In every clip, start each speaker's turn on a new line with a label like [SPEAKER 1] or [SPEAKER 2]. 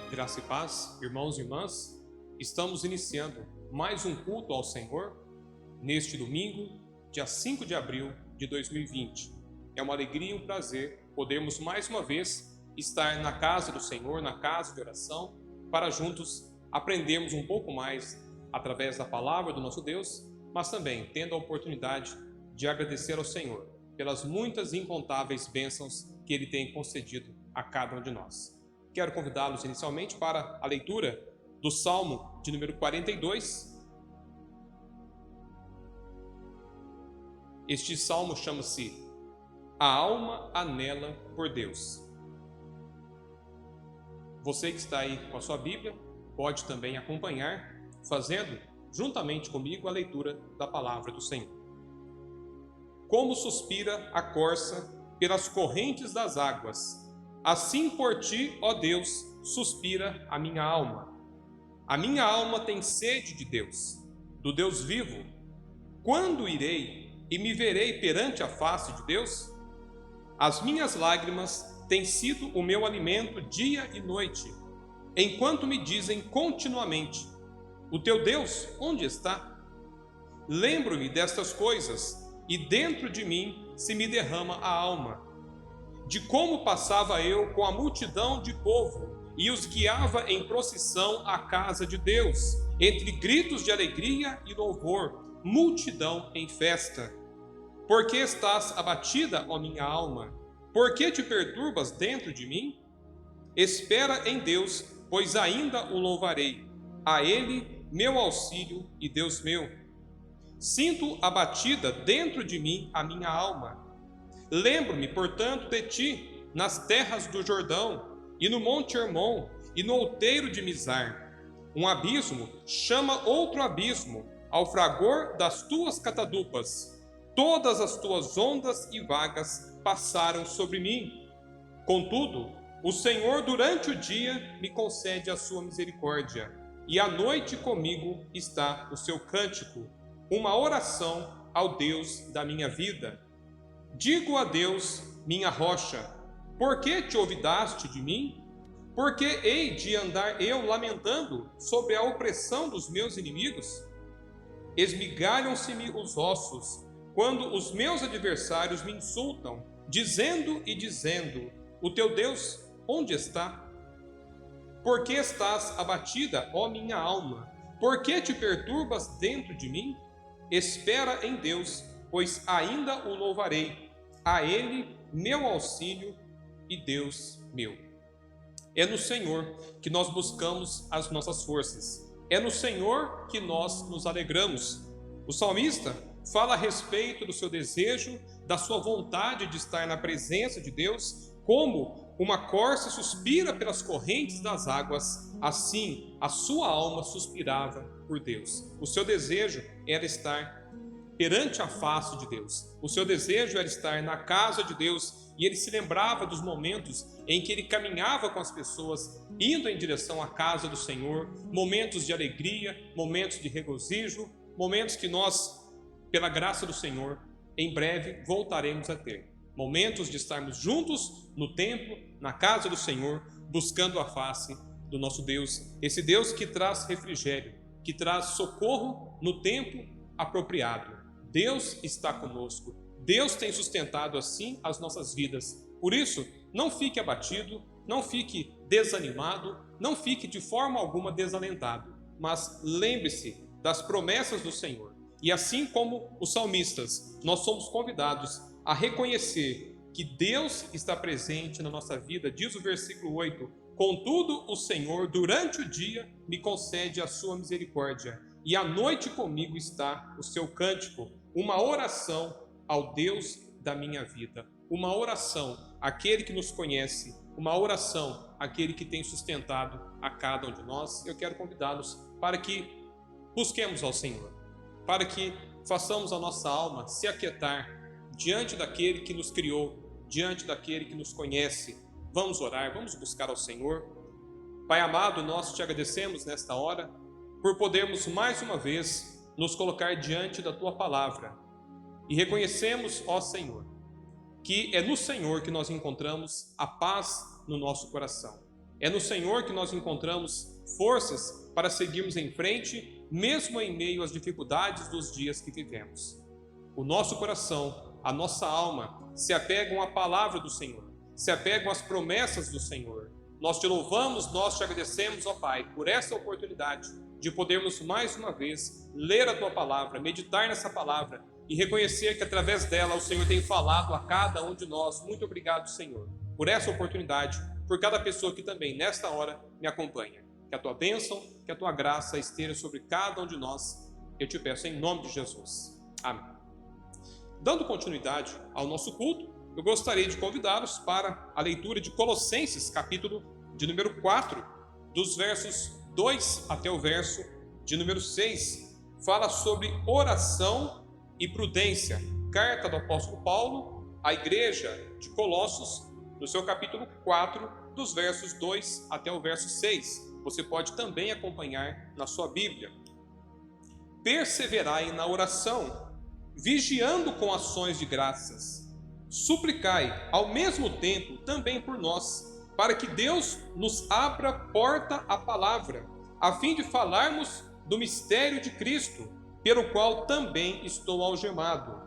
[SPEAKER 1] Graça e paz, irmãos e irmãs, estamos iniciando mais um culto ao Senhor neste domingo, dia 5 de abril de 2020. É uma alegria e um prazer podermos mais uma vez estar na casa do Senhor, na casa de oração, para juntos aprendermos um pouco mais através da palavra do nosso Deus, mas também tendo a oportunidade de agradecer ao Senhor pelas muitas e incontáveis bênçãos que Ele tem concedido a cada um de nós. Quero convidá-los inicialmente para a leitura do Salmo de número 42. Este salmo chama-se A Alma Anela por Deus. Você que está aí com a sua Bíblia, pode também acompanhar, fazendo juntamente comigo a leitura da palavra do Senhor. Como suspira a corça pelas correntes das águas, assim por ti, ó Deus, suspira a minha alma. A minha alma tem sede de Deus, do Deus vivo. Quando irei e me verei perante a face de Deus? As minhas lágrimas têm sido o meu alimento dia e noite, enquanto me dizem continuamente: o teu Deus onde está? Lembro-me destas coisas, e dentro de mim se me derrama a alma, de como passava eu com a multidão de povo e os guiava em procissão à casa de Deus, entre gritos de alegria e louvor, multidão em festa. Por que estás abatida, ó minha alma? Por que te perturbas dentro de mim? Espera em Deus, pois ainda o louvarei, a Ele, meu auxílio e Deus meu. Sinto abatida dentro de mim a minha alma. Lembro-me, portanto, de ti, nas terras do Jordão, e no monte Hermon, e no outeiro de Mizar. Um abismo chama outro abismo, ao fragor das tuas catadupas. Todas as tuas ondas e vagas passaram sobre mim. Contudo, o Senhor durante o dia me concede a sua misericórdia, e à noite comigo está o seu cântico, uma oração ao Deus da minha vida. Digo a Deus, minha rocha: por que te olvidaste de mim? Por que hei de andar eu lamentando sobre a opressão dos meus inimigos? Esmigalham-se-me os ossos, quando os meus adversários me insultam, dizendo e dizendo: o teu Deus onde está? Por que estás abatida, ó minha alma? Por que te perturbas dentro de mim? Espera em Deus, pois ainda o louvarei, a Ele, meu auxílio e Deus meu. É no Senhor que nós buscamos as nossas forças. É no Senhor que nós nos alegramos. O salmista fala a respeito do seu desejo, da sua vontade de estar na presença de Deus, como uma corça suspira pelas correntes das águas, assim a sua alma suspirava por Deus. O seu desejo era estar perante a face de Deus. O seu desejo era estar na casa de Deus, e ele se lembrava dos momentos em que ele caminhava com as pessoas, indo em direção à casa do Senhor, momentos de alegria, momentos de regozijo, momentos que nós, pela graça do Senhor, em breve voltaremos a ter. Momentos de estarmos juntos no templo, na casa do Senhor, buscando a face do nosso Deus, esse Deus que traz refrigério, que traz socorro no tempo apropriado. Deus está conosco. Deus tem sustentado assim as nossas vidas. Por isso, não fique abatido, não fique desanimado, não fique de forma alguma desalentado, mas lembre-se das promessas do Senhor. E assim como os salmistas, nós somos convidados a reconhecer que Deus está presente na nossa vida. Diz o versículo 8: contudo, o Senhor durante o dia me concede a sua misericórdia, e à noite comigo está o seu cântico, uma oração ao Deus da minha vida, uma oração àquele que nos conhece, uma oração àquele que tem sustentado a cada um de nós. Eu quero convidá-los para que busquemos ao Senhor, para que façamos a nossa alma se aquietar diante daquele que nos criou, diante daquele que nos conhece. Vamos orar, vamos buscar ao Senhor. Pai amado, nós te agradecemos nesta hora por podermos mais uma vez nos colocar diante da Tua Palavra, e reconhecemos, ó Senhor, que é no Senhor que nós encontramos a paz no nosso coração. É no Senhor que nós encontramos forças para seguirmos em frente, mesmo em meio às dificuldades dos dias que vivemos. O nosso coração, a nossa alma, se apegam à palavra do Senhor, se apegam às promessas do Senhor. Nós te louvamos, nós te agradecemos, ó Pai, por essa oportunidade de podermos mais uma vez ler a Tua palavra, meditar nessa palavra e reconhecer que através dela o Senhor tem falado a cada um de nós. Muito obrigado, Senhor, por essa oportunidade, por cada pessoa que também nesta hora me acompanha. Que a Tua bênção, que a Tua graça esteja sobre cada um de nós. Eu te peço em nome de Jesus. Amém. Dando continuidade ao nosso culto, eu gostaria de convidá-los para a leitura de Colossenses, capítulo de número 4, dos versos 2 até o verso de número 6. Fala sobre oração e prudência. Carta do apóstolo Paulo à igreja de Colossos, no seu capítulo 4, dos versos 2 até o verso 6. Você pode também acompanhar na sua Bíblia. Perseverai na oração, vigiando com ações de graças. Suplicai, ao mesmo tempo, também por nós, para que Deus nos abra porta à palavra, a fim de falarmos do mistério de Cristo, pelo qual também estou algemado,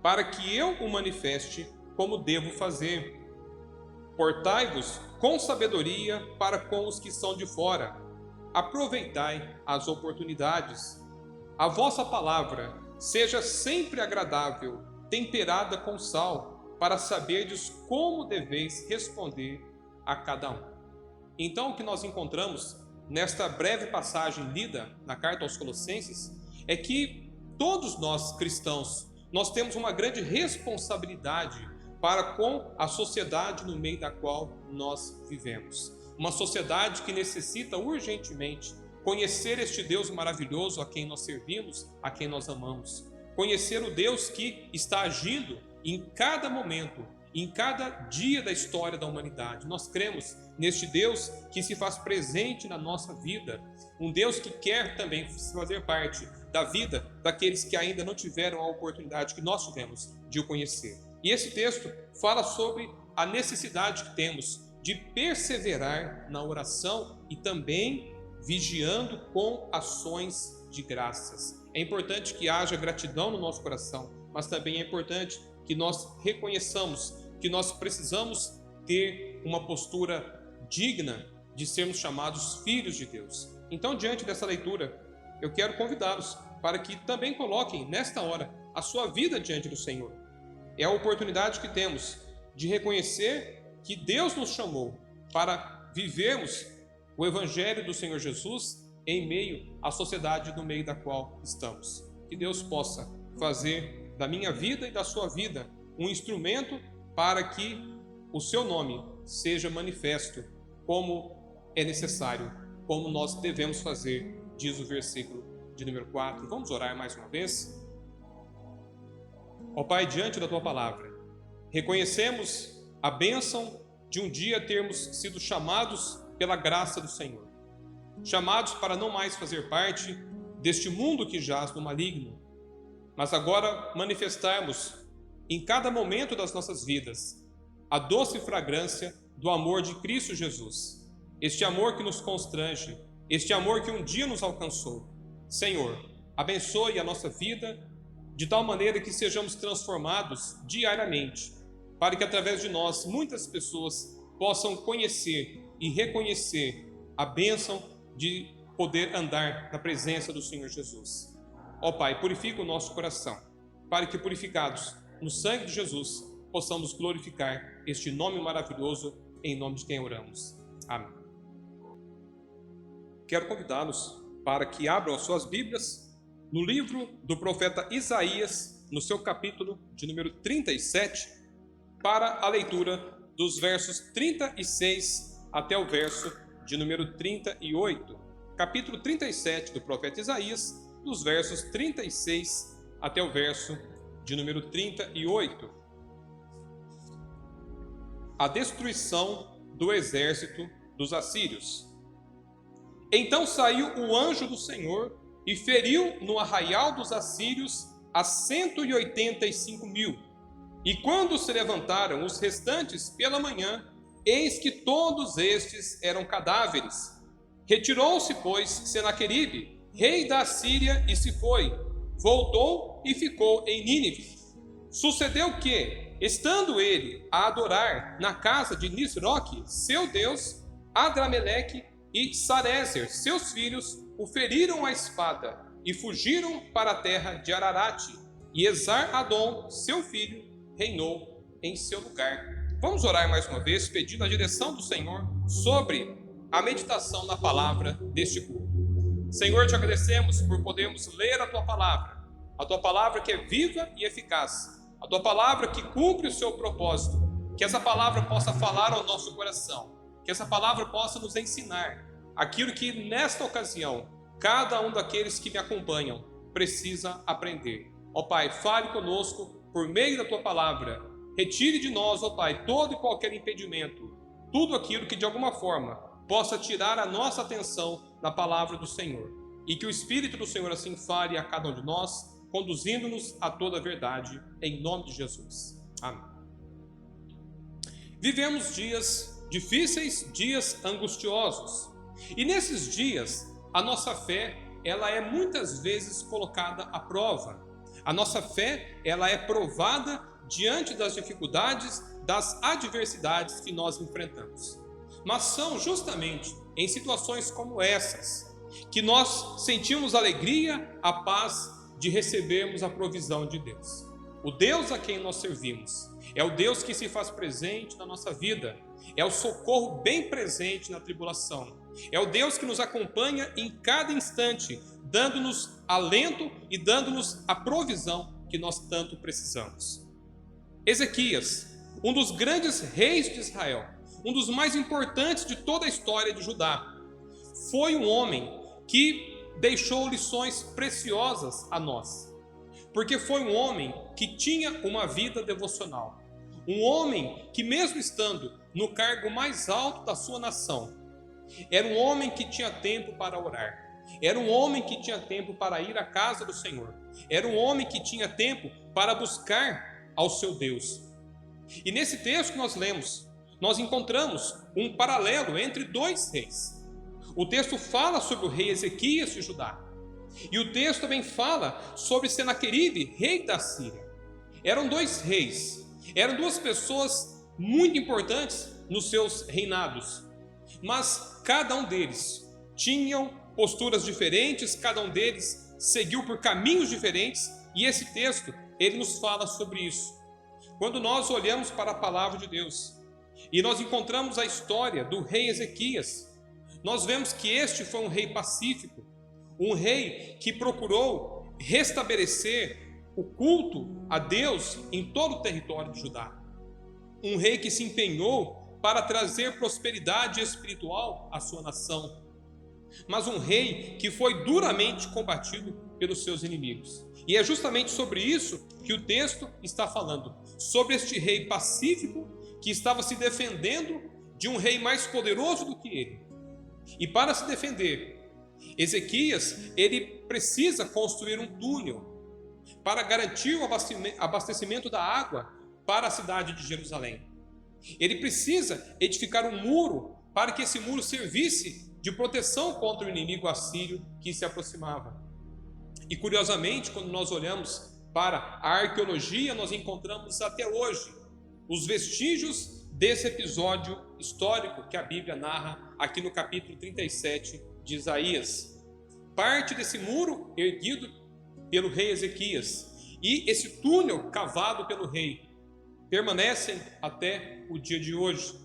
[SPEAKER 1] para que eu o manifeste como devo fazer. Portai-vos com sabedoria para com os que são de fora. Aproveitai as oportunidades. A vossa palavra seja sempre agradável, temperada com sal, para saberdes como deveis responder a cada um. Então, o que nós encontramos nesta breve passagem lida na carta aos Colossenses é que todos nós cristãos, nós temos uma grande responsabilidade para com a sociedade no meio da qual nós vivemos. Uma sociedade que necessita urgentemente conhecer este Deus maravilhoso a quem nós servimos, a quem nós amamos. Conhecer o Deus que está agindo em cada momento, em cada dia da história da humanidade. Nós cremos neste Deus que se faz presente na nossa vida. Um Deus que quer também fazer parte da vida daqueles que ainda não tiveram a oportunidade que nós tivemos de o conhecer. E esse texto fala sobre a necessidade que temos de perseverar na oração e também vigiando com ações de graças. É importante que haja gratidão no nosso coração, mas também é importante que nós reconheçamos que nós precisamos ter uma postura digna de sermos chamados filhos de Deus. Então, diante dessa leitura, eu quero convidá-los para que também coloquem nesta hora a sua vida diante do Senhor. É a oportunidade que temos de reconhecer que Deus nos chamou para vivermos o Evangelho do Senhor Jesus em meio à sociedade no meio da qual estamos. Que Deus possa fazer da minha vida e da sua vida um instrumento para que o seu nome seja manifesto como é necessário, como nós devemos fazer, diz o versículo de número 4. Vamos orar mais uma vez? Ó Pai, diante da Tua Palavra, reconhecemos a bênção de um dia termos sido chamados pela graça do Senhor, chamados para não mais fazer parte deste mundo que jaz no maligno, mas agora manifestarmos em cada momento das nossas vidas a doce fragrância do amor de Cristo Jesus, este amor que nos constrange, este amor que um dia nos alcançou. Senhor, abençoe a nossa vida de tal maneira que sejamos transformados diariamente, para que através de nós muitas pessoas possam conhecer e reconhecer a bênção de poder andar na presença do Senhor Jesus. Ó Pai, purifica o nosso coração, para que purificados no sangue de Jesus possamos glorificar este nome maravilhoso, em nome de quem oramos. Amém. Quero convidá-los para que abram as suas Bíblias no livro do profeta Isaías, no seu capítulo de número 37, para a leitura dos versos 36 até o verso de número 38. Capítulo 37 do profeta Isaías, dos versos 36 até o verso de número 38. A destruição do exército dos assírios. Então saiu o anjo do Senhor e feriu no arraial dos assírios a 185.000. E quando se levantaram os restantes pela manhã, eis que todos estes eram cadáveres. Retirou-se, pois, Senaqueribe, rei da Assíria, e se foi. Voltou e ficou em Nínive. Sucedeu que, estando ele a adorar na casa de Nisroque, seu deus, Adrameleque e Sarezer, seus filhos, o feriram a espada e fugiram para a terra de Ararate. E Esar-Adom, seu filho, reinou em seu lugar. Vamos orar mais uma vez, pedindo a direção do Senhor sobre a meditação na palavra deste culto. Senhor, te agradecemos por podermos ler a tua palavra que é viva e eficaz, a tua palavra que cumpre o seu propósito. Que essa palavra possa falar ao nosso coração, que essa palavra possa nos ensinar aquilo que nesta ocasião cada um daqueles que me acompanham precisa aprender. Ó Pai, fale conosco por meio da tua palavra. Retire de nós, ó Pai, todo e qualquer impedimento, tudo aquilo que de alguma forma possa tirar a nossa atenção da palavra do Senhor. E que o Espírito do Senhor assim fale a cada um de nós, conduzindo-nos a toda a verdade, em nome de Jesus. Amém. Vivemos dias difíceis, dias angustiosos. E nesses dias, a nossa fé, ela é muitas vezes colocada à prova. A nossa fé, ela é provada diante das dificuldades, das adversidades que nós enfrentamos. Mas são justamente em situações como essas que nós sentimos alegria, a paz de recebermos a provisão de Deus. O Deus a quem nós servimos é o Deus que se faz presente na nossa vida, é o socorro bem presente na tribulação, é o Deus que nos acompanha em cada instante, dando-nos alento e dando-nos a provisão que nós tanto precisamos. Ezequias, um dos grandes reis de Israel, um dos mais importantes de toda a história de Judá, foi um homem que deixou lições preciosas a nós, porque foi um homem que tinha uma vida devocional, um homem que, mesmo estando no cargo mais alto da sua nação, era um homem que tinha tempo para orar, era um homem que tinha tempo para ir à casa do Senhor, era um homem que tinha tempo para buscar ao seu Deus. E nesse texto que nós lemos, nós encontramos um paralelo entre dois reis. O texto fala sobre o rei Ezequias de Judá, e o texto também fala sobre Senaqueribe, rei da Síria. Eram dois reis, eram duas pessoas muito importantes nos seus reinados, mas cada um deles tinham posturas diferentes, cada um deles seguiu por caminhos diferentes, e esse texto, ele nos fala sobre isso. Quando nós olhamos para a palavra de Deus e nós encontramos a história do rei Ezequias, nós vemos que este foi um rei pacífico, um rei que procurou restabelecer o culto a Deus em todo o território de Judá. Um rei que se empenhou para trazer prosperidade espiritual à sua nação, mas um rei que foi duramente combatido pelos seus inimigos. E é justamente sobre isso que o texto está falando, sobre este rei pacífico que estava se defendendo de um rei mais poderoso do que ele. E para se defender, Ezequias, ele precisa construir um túnel para garantir o abastecimento da água para a cidade de Jerusalém. Ele precisa edificar um muro para que esse muro servisse de proteção contra o inimigo assírio que se aproximava. E curiosamente, quando nós olhamos para a arqueologia, nós encontramos até hoje os vestígios desse episódio histórico que a Bíblia narra aqui no capítulo 37 de Isaías. Parte desse muro erguido pelo rei Ezequias e esse túnel cavado pelo rei permanecem até o dia de hoje.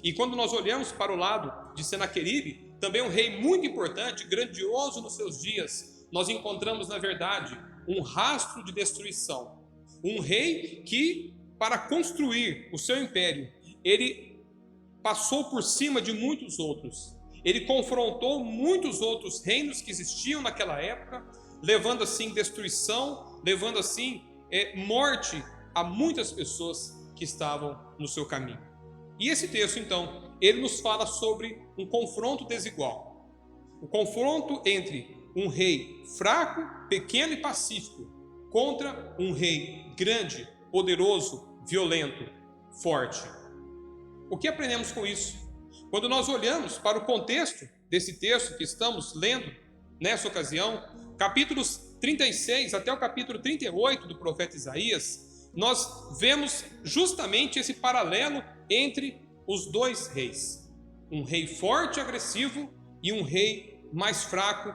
[SPEAKER 1] E quando nós olhamos para o lado de Senaqueribe, também um rei muito importante, grandioso nos seus dias, nós encontramos, na verdade, um rastro de destruição. Um rei que, para construir o seu império, ele passou por cima de muitos outros. Ele confrontou muitos outros reinos que existiam naquela época, levando assim destruição, levando assim morte a muitas pessoas que estavam no seu caminho. E esse texto, então, ele nos fala sobre um confronto desigual. O confronto entre um rei fraco, pequeno e pacífico contra um rei grande, poderoso, violento, forte. O que aprendemos com isso? Quando nós olhamos para o contexto desse texto que estamos lendo nessa ocasião, capítulos 36 até o capítulo 38 do profeta Isaías, nós vemos justamente esse paralelo entre os dois reis. Um rei forte e agressivo e um rei mais fraco,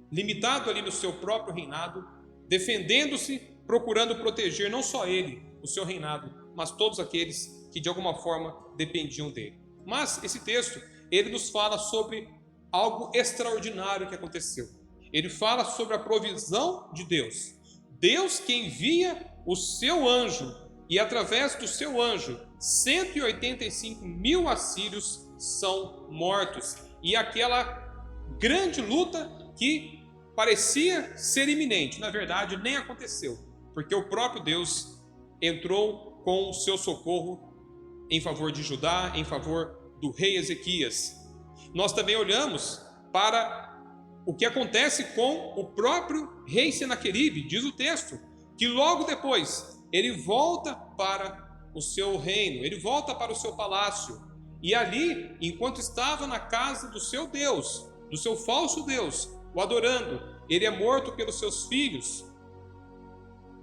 [SPEAKER 1] limitado ali no seu próprio reinado, defendendo-se, procurando proteger não só ele, o seu reinado, mas todos aqueles que de alguma forma dependiam dele. Mas esse texto, ele nos fala sobre algo extraordinário que aconteceu. Ele fala sobre a provisão de Deus. Deus que envia o seu anjo, e através do seu anjo, 185 mil assírios são mortos. E aquela grande luta que parecia ser iminente, na verdade nem aconteceu, porque o próprio Deus entrou com o seu socorro em favor de Judá, em favor do rei Ezequias. Nós também olhamos para o que acontece com o próprio rei Senaqueribe. Diz o texto que logo depois ele volta para o seu reino, ele volta para o seu palácio, e ali, enquanto estava na casa do seu Deus, do seu falso Deus, o adorando, ele é morto pelos seus filhos.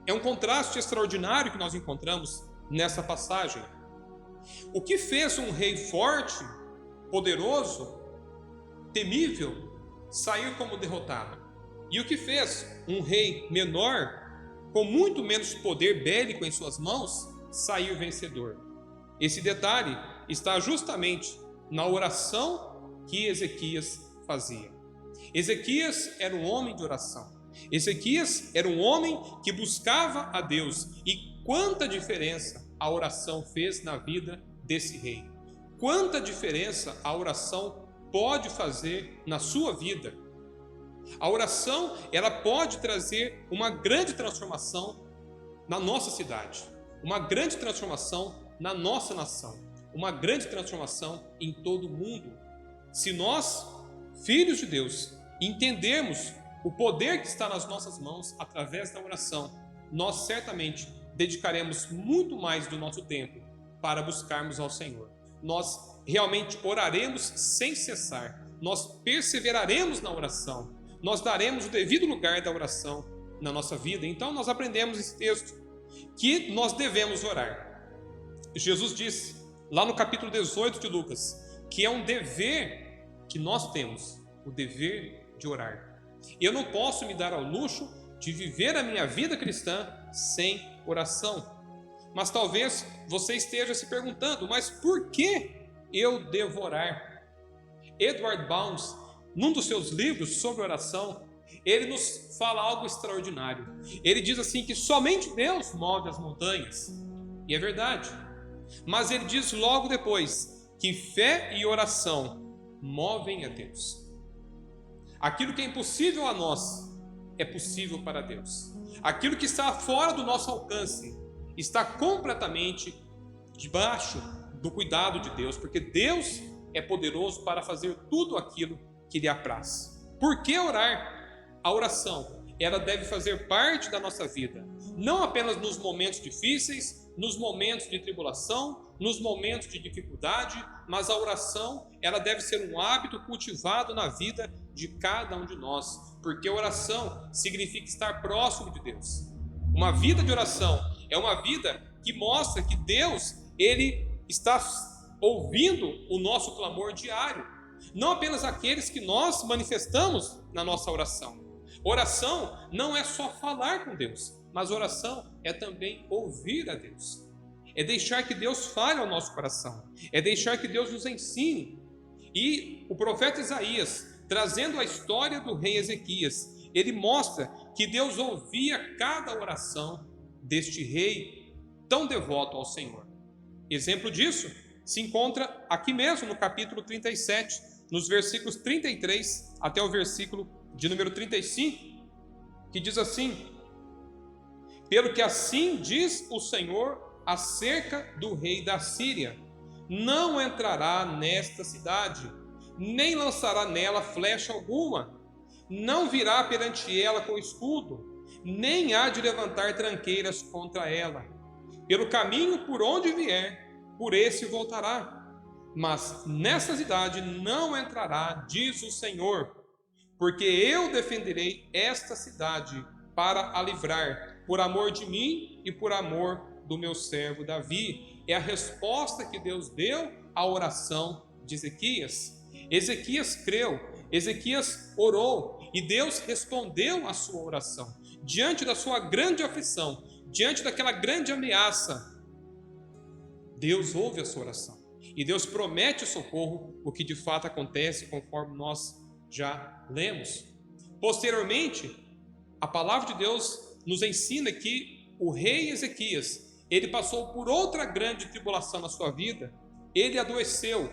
[SPEAKER 1] É um contraste extraordinário que nós encontramos nessa passagem. O que fez um rei forte, poderoso, temível, sair como derrotado? E o que fez um rei menor, com muito menos poder bélico em suas mãos, sair vencedor? Esse detalhe está justamente na oração que Ezequias fazia. Ezequias era um homem de oração. Ezequias era um homem que buscava a Deus. E quanta diferença a oração fez na vida desse rei. Quanta diferença a oração pode fazer na sua vida. A oração, ela pode trazer uma grande transformação na nossa cidade, uma grande transformação na nossa nação, uma grande transformação em todo o mundo. Se nós, filhos de Deus, entendermos o poder que está nas nossas mãos através da oração, nós certamente dedicaremos muito mais do nosso tempo para buscarmos ao Senhor. Nós realmente oraremos sem cessar, nós perseveraremos na oração, nós daremos o devido lugar da oração na nossa vida. Então nós aprendemos esse texto, que nós devemos orar. Jesus disse, lá no capítulo 18 de Lucas, que é um dever que nós temos, o dever de orar. Eu não posso me dar ao luxo de viver a minha vida cristã sem oração. Mas talvez você esteja se perguntando, mas por que eu devo orar? Edward Bounds, num dos seus livros sobre oração, ele nos fala algo extraordinário. Ele diz assim que somente Deus move as montanhas. E é verdade. Mas ele diz logo depois que fé e oração movem a Deus. Aquilo que é impossível a nós é possível para Deus. Aquilo que está fora do nosso alcance está completamente debaixo do cuidado de Deus, porque Deus é poderoso para fazer tudo aquilo que lhe apraz. Por que orar? A oração, ela deve fazer parte da nossa vida, não apenas nos momentos difíceis, nos momentos de tribulação, nos momentos de dificuldade, mas a oração, ela deve ser um hábito cultivado na vida de cada um de nós, porque oração significa estar próximo de Deus. Uma vida de oração é uma vida que mostra que Deus, ele está ouvindo o nosso clamor diário, não apenas aqueles que nós manifestamos na nossa oração. Oração não é só falar com Deus, mas oração é também ouvir a Deus. É deixar que Deus fale ao nosso coração, é deixar que Deus nos ensine. E o profeta Isaías, trazendo a história do rei Ezequias, ele mostra que Deus ouvia cada oração deste rei tão devoto ao Senhor. Exemplo disso se encontra aqui mesmo no capítulo 37, nos versículos 33 até o versículo de número 35, que diz assim: pelo que assim diz o Senhor acerca do rei da Síria, não entrará nesta cidade, nem lançará nela flecha alguma, não virá perante ela com escudo, nem há de levantar tranqueiras contra ela. Pelo caminho por onde vier, por esse voltará. Mas nessa cidade não entrará, diz o Senhor, porque eu defenderei esta cidade para a livrar, por amor de mim e por amor do meu servo Davi. É a resposta que Deus deu à oração de Ezequias. Ezequias creu, Ezequias orou e Deus respondeu à sua oração. Diante da sua grande aflição, diante daquela grande ameaça, Deus ouve a sua oração. E Deus promete o socorro, o que de fato acontece conforme nós já lemos. Posteriormente, a palavra de Deus nos ensina que o rei Ezequias, ele passou por outra grande tribulação na sua vida. Ele adoeceu,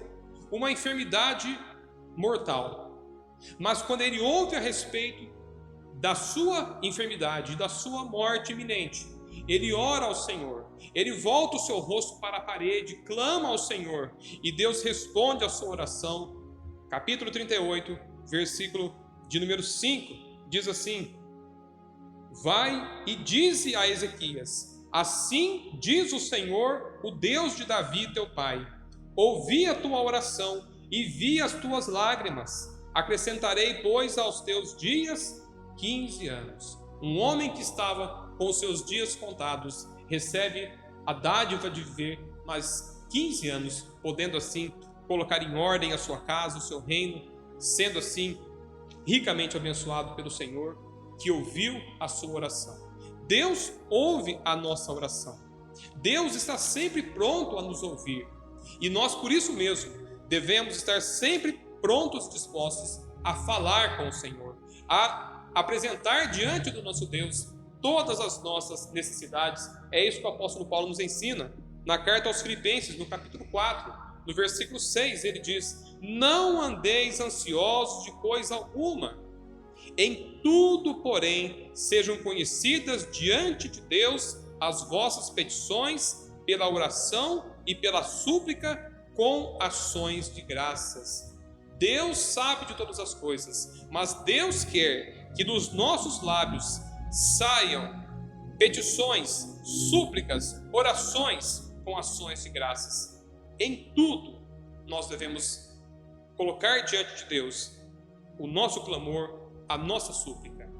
[SPEAKER 1] uma enfermidade mortal. Mas quando ele ouve a respeito da sua enfermidade, da sua morte iminente, ele ora ao Senhor, ele volta o seu rosto para a parede, clama ao Senhor, e Deus responde a sua oração. Capítulo 38, versículo de número 5, diz assim: vai e dize a Ezequias: assim diz o Senhor, o Deus de Davi teu pai, ouvi a tua oração e vi as tuas lágrimas, acrescentarei, pois, aos teus dias 15 anos. Um homem que estava com os seus dias contados recebe a dádiva de viver mais 15 anos, podendo assim colocar em ordem a sua casa, o seu reino, sendo assim ricamente abençoado pelo Senhor, que ouviu a sua oração. Deus ouve a nossa oração. Deus está sempre pronto a nos ouvir. E nós, por isso mesmo, devemos estar sempre prontos, dispostos a falar com o Senhor, a apresentar diante do nosso Deus todas as nossas necessidades. É isso que o apóstolo Paulo nos ensina na carta aos Filipenses, no capítulo 4, no versículo 6, ele diz: não andeis ansiosos de coisa alguma, em tudo, porém, sejam conhecidas diante de Deus as vossas petições pela oração e pela súplica com ações de graças. Deus sabe de todas as coisas, mas Deus quer que dos nossos lábios saiam petições, súplicas, orações com ações de graças. Em tudo nós devemos colocar diante de Deus o nosso clamor, a nossa súplica.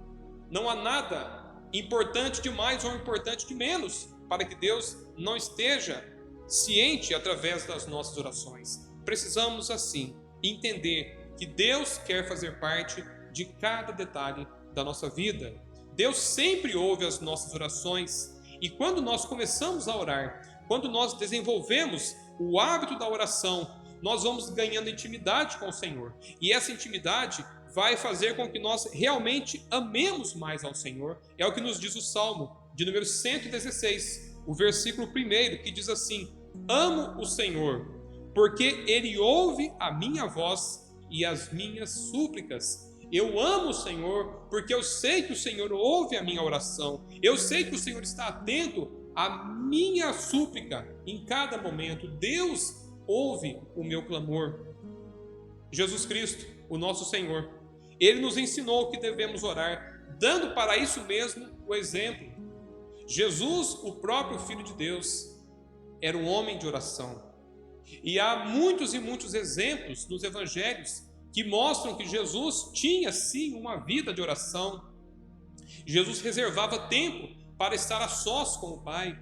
[SPEAKER 1] Não há nada importante demais ou importante de menos para que Deus não esteja ciente através das nossas orações. Precisamos assim entender que Deus quer fazer parte de cada detalhe da nossa vida. Deus sempre ouve as nossas orações, e quando nós começamos a orar, quando nós desenvolvemos o hábito da oração, nós vamos ganhando intimidade com o Senhor, e essa intimidade vai fazer com que nós realmente amemos mais ao Senhor. É o que nos diz o Salmo de número 116, o versículo 1, que diz assim: amo o Senhor, porque Ele ouve a minha voz e as minhas súplicas. Eu amo o Senhor, porque eu sei que o Senhor ouve a minha oração. Eu sei que o Senhor está atento à minha súplica em cada momento. Deus ouve o meu clamor. Jesus Cristo, o nosso Senhor, Ele nos ensinou que devemos orar, dando para isso mesmo o exemplo. Jesus, o próprio Filho de Deus, era um homem de oração. E há muitos e muitos exemplos nos evangelhos que mostram que Jesus tinha sim uma vida de oração. Jesus reservava tempo para estar a sós com o Pai.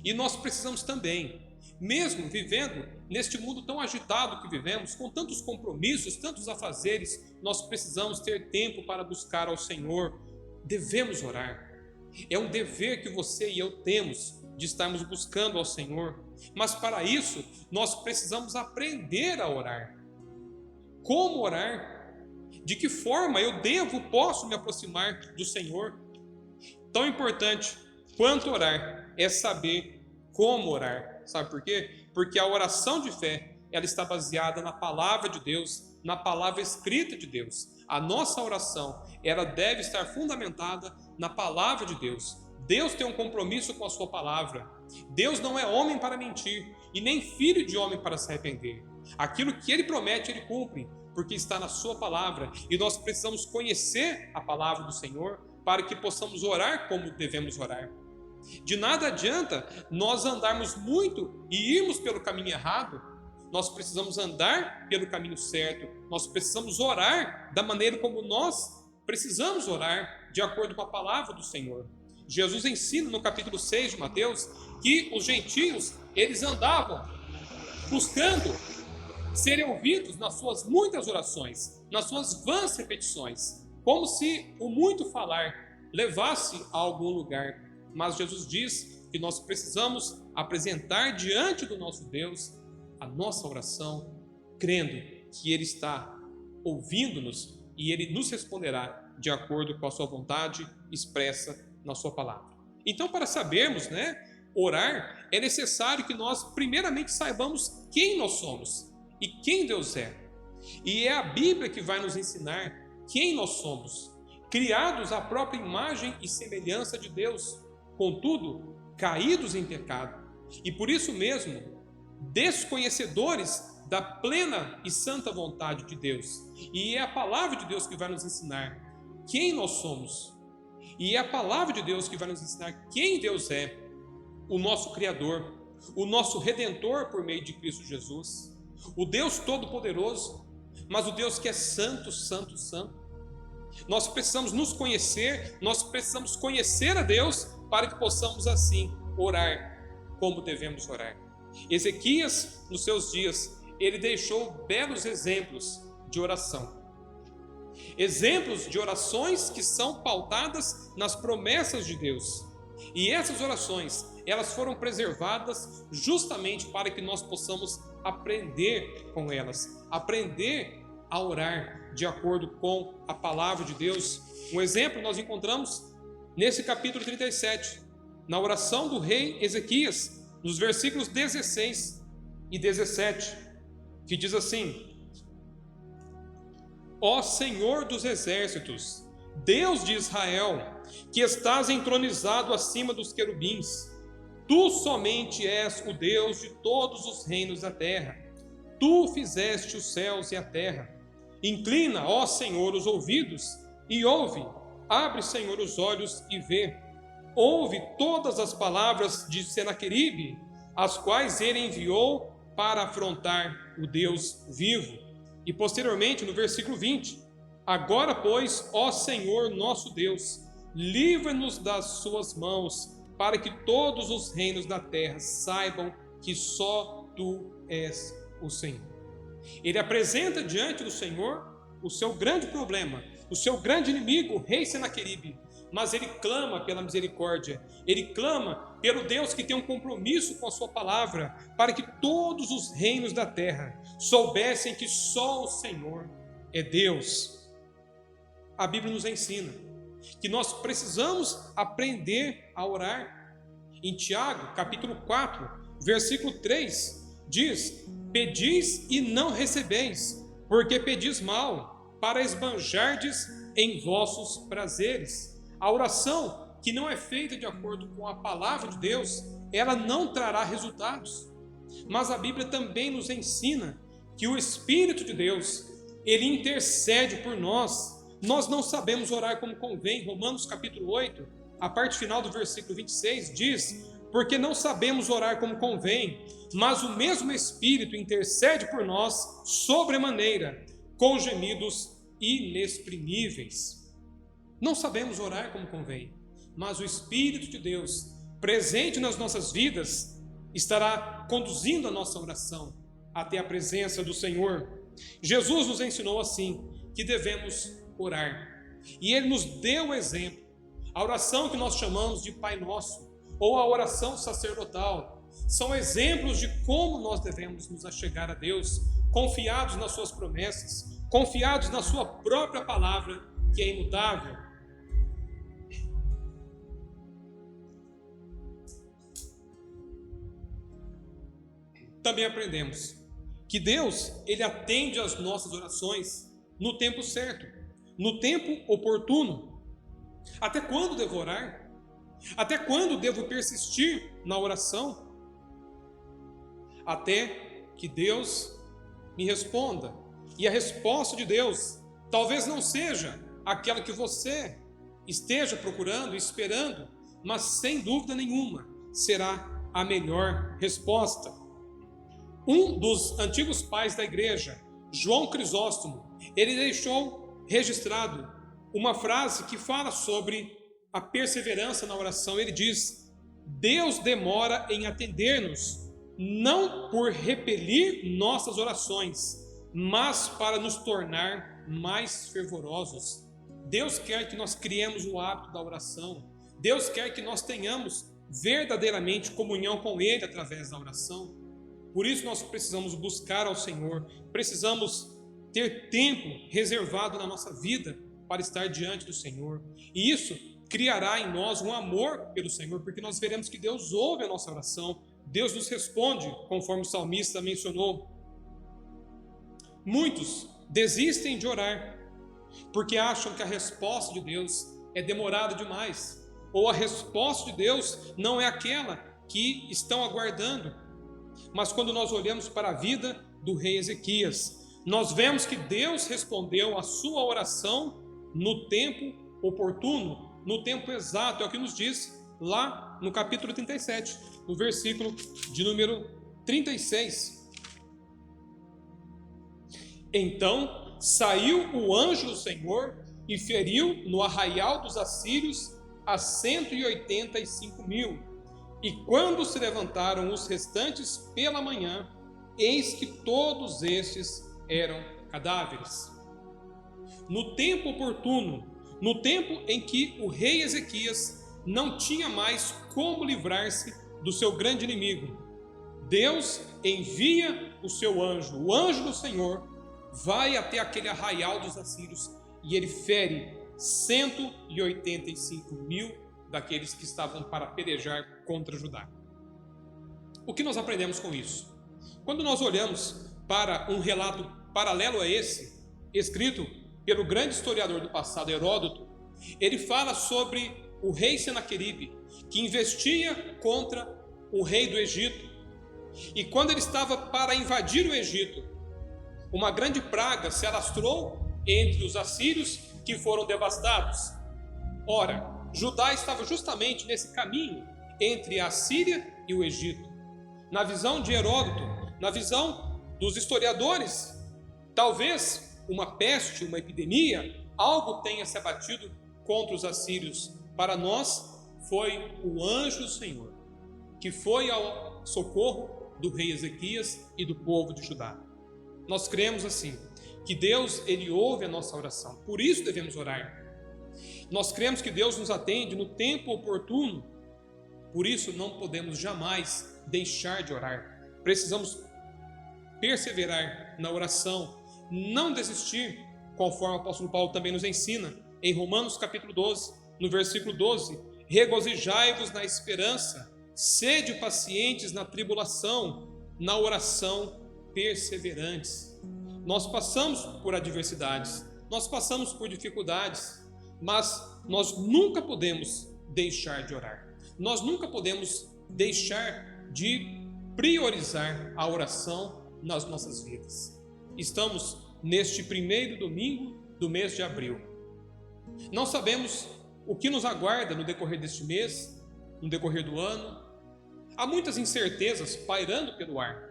[SPEAKER 1] E nós precisamos também, mesmo vivendo neste mundo tão agitado que vivemos, com tantos compromissos, tantos afazeres, nós precisamos ter tempo para buscar ao Senhor. Devemos orar. É um dever que você e eu temos de estarmos buscando ao Senhor. Mas para isso, nós precisamos aprender a orar. Como orar? De que forma eu posso me aproximar do Senhor? Tão importante quanto orar é saber como orar. Sabe por quê? Porque a oração de fé, ela está baseada na palavra de Deus, na palavra escrita de Deus. A nossa oração, ela deve estar fundamentada na palavra de Deus. Deus tem um compromisso com a sua palavra. Deus não é homem para mentir e nem filho de homem para se arrepender. Aquilo que Ele promete, Ele cumpre, porque está na sua palavra. E nós precisamos conhecer a palavra do Senhor para que possamos orar como devemos orar. De nada adianta nós andarmos muito e irmos pelo caminho errado. Nós precisamos andar pelo caminho certo. Nós precisamos orar da maneira como nós precisamos orar, de acordo com a palavra do Senhor. Jesus ensina no capítulo 6 de Mateus que os gentios, eles andavam buscando serem ouvidos nas suas muitas orações, nas suas vãs repetições, como se o muito falar levasse a algum lugar. Mas Jesus diz que nós precisamos apresentar diante do nosso Deus a nossa oração, crendo que Ele está ouvindo-nos e Ele nos responderá de acordo com a sua vontade expressa na sua palavra. Então, para sabermos, orar, é necessário que nós primeiramente saibamos quem nós somos e quem Deus é. E é a Bíblia que vai nos ensinar quem nós somos, criados à própria imagem e semelhança de Deus, contudo, caídos em pecado. E por isso mesmo, desconhecedores da plena e santa vontade de Deus. E é a palavra de Deus que vai nos ensinar quem nós somos. E é a palavra de Deus que vai nos ensinar quem Deus é, o nosso Criador, o nosso Redentor por meio de Cristo Jesus, o Deus Todo-Poderoso, mas o Deus que é santo, santo, santo. Nós precisamos nos conhecer, nós precisamos conhecer a Deus para que possamos assim orar como devemos orar. Ezequias, nos seus dias, ele deixou belos exemplos de oração. Exemplos de orações que são pautadas nas promessas de Deus. E essas orações, elas foram preservadas justamente para que nós possamos aprender com elas, aprender a orar de acordo com a palavra de Deus. Um exemplo nós encontramos nesse capítulo 37, na oração do rei Ezequias, nos versículos 16 e 17, que diz assim: Ó Senhor dos exércitos, Deus de Israel, que estás entronizado acima dos querubins, tu somente és o Deus de todos os reinos da terra. Tu fizeste os céus e a terra. Inclina, ó Senhor, os ouvidos e ouve. Abre, Senhor, os olhos e vê. Ouve todas as palavras de Senaqueribe, as quais ele enviou para afrontar o Deus vivo. E posteriormente, no versículo 20, agora, pois, ó Senhor nosso Deus, livra-nos das suas mãos, para que todos os reinos da terra saibam que só tu és o Senhor. Ele apresenta diante do Senhor o seu grande problema, o seu grande inimigo, o rei Senaqueribe, mas ele clama pela misericórdia, ele clama pelo Deus que tem um compromisso com a sua palavra, para que todos os reinos da terra soubessem que só o Senhor é Deus. A Bíblia nos ensina que nós precisamos aprender a orar. Em Tiago, capítulo 4, versículo 3, diz: pedis e não recebeis, porque pedis mal, para esbanjardes em vossos prazeres. A oração que não é feita de acordo com a palavra de Deus, ela não trará resultados. Mas a Bíblia também nos ensina que o Espírito de Deus, ele intercede por nós. Nós não sabemos orar como convém. Romanos capítulo 8, a parte final do versículo 26 diz: porque não sabemos orar como convém, mas o mesmo Espírito intercede por nós sobremaneira, com gemidos inexprimíveis. Não sabemos orar como convém, mas o Espírito de Deus, presente nas nossas vidas, estará conduzindo a nossa oração até a presença do Senhor. Jesus nos ensinou assim, que devemos orar. E Ele nos deu o exemplo. A oração que nós chamamos de Pai Nosso, ou a oração sacerdotal, são exemplos de como nós devemos nos achegar a Deus, confiados nas suas promessas, confiados na sua própria palavra, que é imutável. Também aprendemos que Deus, Ele atende às nossas orações no tempo certo, no tempo oportuno. Até quando devo orar? Até quando devo persistir na oração? Até que Deus me responda. E a resposta de Deus talvez não seja aquela que você esteja procurando, esperando, mas sem dúvida nenhuma será a melhor resposta. Um dos antigos pais da igreja, João Crisóstomo, ele deixou registrado uma frase que fala sobre a perseverança na oração. Ele diz: Deus demora em atender-nos, não por repelir nossas orações, mas para nos tornar mais fervorosos. Deus quer que nós criemos o hábito da oração. Deus quer que nós tenhamos verdadeiramente comunhão com Ele através da oração. Por isso nós precisamos buscar ao Senhor, precisamos ter tempo reservado na nossa vida para estar diante do Senhor. E isso criará em nós um amor pelo Senhor, porque nós veremos que Deus ouve a nossa oração, Deus nos responde, conforme o salmista mencionou. Muitos desistem de orar, porque acham que a resposta de Deus é demorada demais, ou a resposta de Deus não é aquela que estão aguardando. Mas quando nós olhamos para a vida do rei Ezequias, nós vemos que Deus respondeu a sua oração no tempo oportuno, no tempo exato. É o que nos diz lá no capítulo 37, no versículo de número 36. Então saiu o anjo do Senhor e feriu no arraial dos assírios a 185.000. E quando se levantaram os restantes pela manhã, eis que todos estes eram cadáveres. No tempo oportuno, no tempo em que o rei Ezequias não tinha mais como livrar-se do seu grande inimigo, Deus envia o seu anjo, o anjo do Senhor, vai até aquele arraial dos assírios e ele fere 185.000 daqueles que estavam para pelejar contra Judá. O que nós aprendemos com isso? Quando nós olhamos para um relato paralelo a esse, escrito pelo grande historiador do passado, Heródoto, ele fala sobre o rei Senaqueribe, que investia contra o rei do Egito. E quando ele estava para invadir o Egito, uma grande praga se alastrou entre os assírios, que foram devastados. Ora, Judá estava justamente nesse caminho entre a Síria e o Egito. Na visão de Heródoto, na visão dos historiadores, talvez uma peste, uma epidemia, algo tenha se abatido contra os assírios. Para nós, foi o anjo do Senhor, que foi ao socorro do rei Ezequias e do povo de Judá. Nós cremos assim, que Deus, Ele ouve a nossa oração, por isso devemos orar. Nós cremos que Deus nos atende no tempo oportuno, por isso não podemos jamais deixar de orar. Precisamos perseverar na oração, não desistir, conforme o apóstolo Paulo também nos ensina, em Romanos capítulo 12, no versículo 12, regozijai-vos na esperança, sede pacientes na tribulação, na oração perseverantes. Nós passamos por adversidades, nós passamos por dificuldades, mas nós nunca podemos deixar de orar. Nós nunca podemos deixar de priorizar a oração nas nossas vidas. Estamos neste primeiro domingo do mês de abril. Não sabemos o que nos aguarda no decorrer deste mês, no decorrer do ano. Há muitas incertezas pairando pelo ar,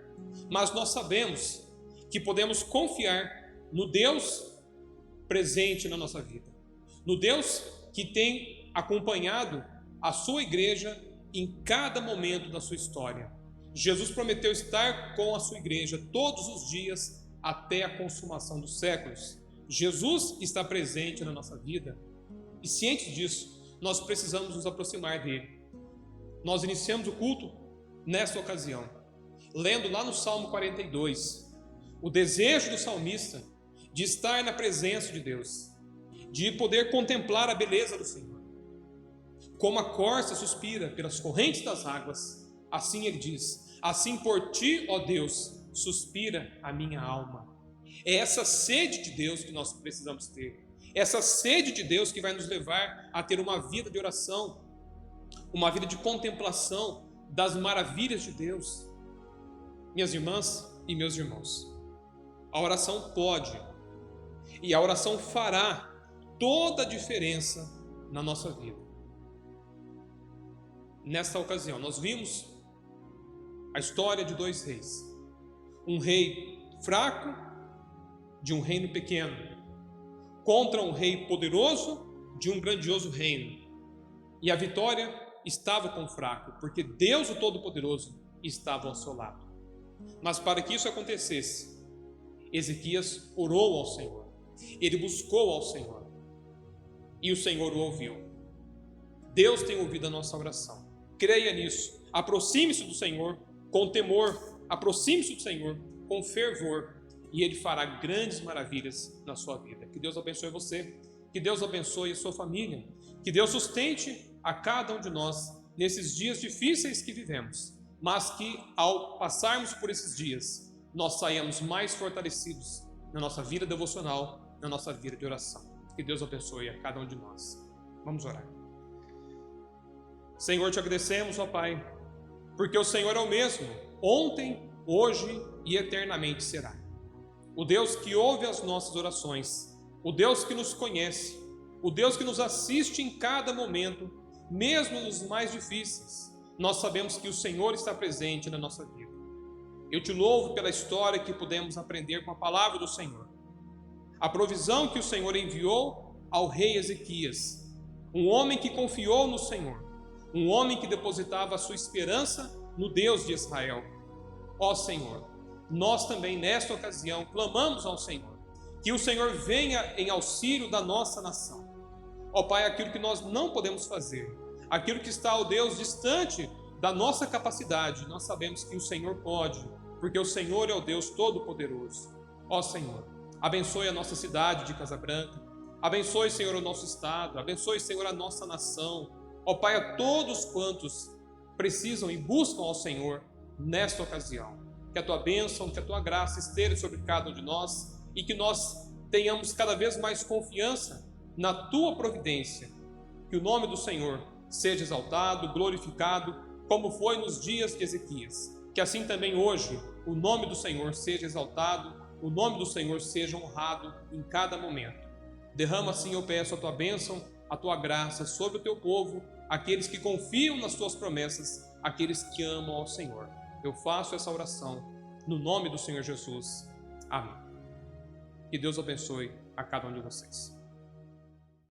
[SPEAKER 1] mas nós sabemos que podemos confiar no Deus presente na nossa vida, no Deus que tem acompanhado a sua igreja em cada momento da sua história. Jesus prometeu estar com a sua igreja todos os dias até a consumação dos séculos. Jesus está presente na nossa vida e, ciente disso, nós precisamos nos aproximar dele. Nós iniciamos o culto nesta ocasião, lendo lá no Salmo 42, o desejo do salmista de estar na presença de Deus, de poder contemplar a beleza do Senhor. Como a corça suspira pelas correntes das águas, assim ele diz, assim por ti, ó Deus, suspira a minha alma. É essa sede de Deus que nós precisamos ter, essa sede de Deus que vai nos levar a ter uma vida de oração, uma vida de contemplação das maravilhas de Deus. Minhas irmãs e meus irmãos, a oração pode e a oração fará toda a diferença na nossa vida. nesta ocasião, nós vimos a história de dois reis. Um rei fraco de um reino pequeno, contra um rei poderoso de um grandioso reino. E a vitória estava com o fraco, porque Deus, o Todo-Poderoso, estava ao seu lado. Mas para que isso acontecesse, Ezequias orou ao Senhor. Ele buscou ao Senhor. E o Senhor o ouviu. Deus tem ouvido a nossa oração. Creia nisso. Aproxime-se do Senhor com temor. Aproxime-se do Senhor com fervor. E Ele fará grandes maravilhas na sua vida. Que Deus abençoe você. Que Deus abençoe a sua família. Que Deus sustente a cada um de nós nesses dias difíceis que vivemos. Mas que ao passarmos por esses dias, nós saímos mais fortalecidos na nossa vida devocional, na nossa vida de oração. Que Deus abençoe a cada um de nós. Vamos orar. Senhor, te agradecemos, ó Pai, porque o Senhor é o mesmo, ontem, hoje e eternamente será. O Deus que ouve as nossas orações, o Deus que nos conhece, o Deus que nos assiste em cada momento, mesmo nos mais difíceis. Nós sabemos que o Senhor está presente na nossa vida. Eu te louvo pela história que pudemos aprender com a palavra do Senhor. A provisão que o Senhor enviou ao rei Ezequias, um homem que confiou no Senhor, um homem que depositava a sua esperança no Deus de Israel. Ó Senhor, nós também nesta ocasião clamamos ao Senhor, que o Senhor venha em auxílio da nossa nação. Ó Pai, aquilo que nós não podemos fazer, aquilo que está, ó Deus, distante da nossa capacidade, nós sabemos que o Senhor pode, porque o Senhor é o Deus Todo-Poderoso. Ó Senhor, abençoe a nossa cidade de Casa Branca, abençoe, Senhor, o nosso estado, abençoe, Senhor, a nossa nação. Ó Pai, a todos quantos precisam e buscam ao Senhor nesta ocasião. Que a Tua bênção, que a Tua graça esteja sobre cada um de nós e que nós tenhamos cada vez mais confiança na Tua providência. Que o nome do Senhor seja exaltado, glorificado, como foi nos dias de Ezequias. Que assim também hoje o nome do Senhor seja exaltado, o nome do Senhor seja honrado em cada momento. Derrama assim, eu peço, a Tua bênção, a Tua graça sobre o Teu povo, aqueles que confiam nas Tuas promessas, aqueles que amam ao Senhor. Eu faço essa oração no nome do Senhor Jesus. Amém. Que Deus abençoe a cada um de vocês.